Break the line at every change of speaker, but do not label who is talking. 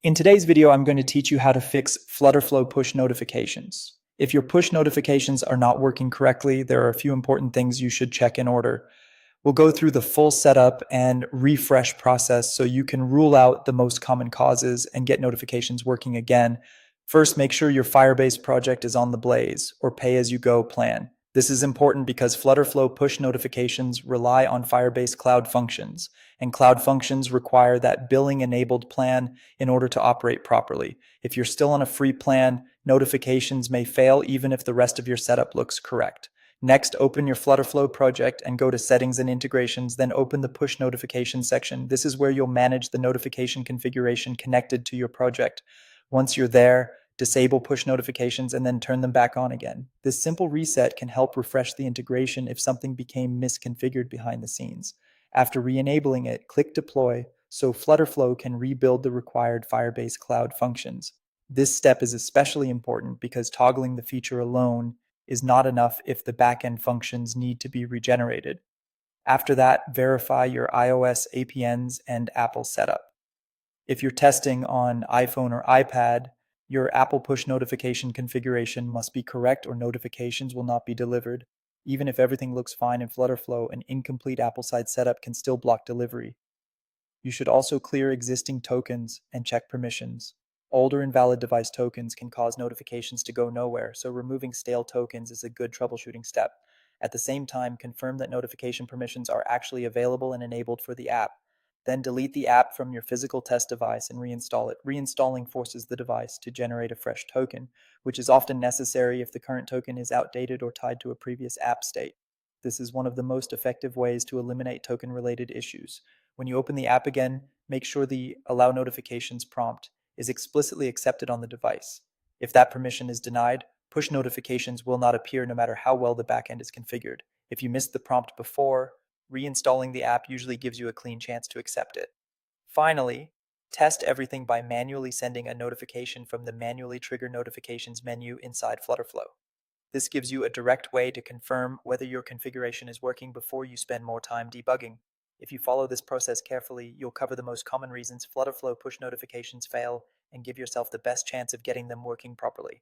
In today's video, I'm going to teach you how to fix FlutterFlow push notifications. If your push notifications are not working correctly, there are a few important things you should check in order. We'll go through the full setup and refresh process so you can rule out the most common causes and get notifications working again. First, make sure your Firebase project is on the Blaze or pay-as-you-go plan. This is important because FlutterFlow push notifications rely on Firebase Cloud Functions, and Cloud Functions require that billing-enabled plan in order to operate properly. If you're still on a free plan, notifications may fail even if the rest of your setup looks correct. Next, open your FlutterFlow project and go to Settings and Integrations, then open the Push Notifications section. This is where you'll manage the notification configuration connected to your project. Once you're there, disable push notifications and then turn them back on again. This simple reset can help refresh the integration if something became misconfigured behind the scenes. After re-enabling it, click Deploy so FlutterFlow can rebuild the required Firebase Cloud functions. This step is especially important because toggling the feature alone is not enough if the backend functions need to be regenerated. After that, verify your iOS APNs and Apple setup. If you're testing on iPhone or iPad, your Apple push notification configuration must be correct or notifications will not be delivered. Even if everything looks fine in FlutterFlow, an incomplete Apple side setup can still block delivery. You should also clear existing tokens and check permissions. Older invalid device tokens can cause notifications to go nowhere, so removing stale tokens is a good troubleshooting step. At the same time, confirm that notification permissions are actually available and enabled for the app. Then delete the app from your physical test device and reinstall it. Reinstalling forces the device to generate a fresh token, which is often necessary if the current token is outdated or tied to a previous app state. This is one of the most effective ways to eliminate token-related issues. When you open the app again, make sure the Allow Notifications prompt is explicitly accepted on the device. If that permission is denied, push notifications will not appear no matter how well the backend is configured. If you missed the prompt before, reinstalling the app usually gives you a clean chance to accept it. Finally, test everything by manually sending a notification from the Manually Trigger Notifications menu inside FlutterFlow. This gives you a direct way to confirm whether your configuration is working before you spend more time debugging. If you follow this process carefully, you'll cover the most common reasons FlutterFlow push notifications fail and give yourself the best chance of getting them working properly.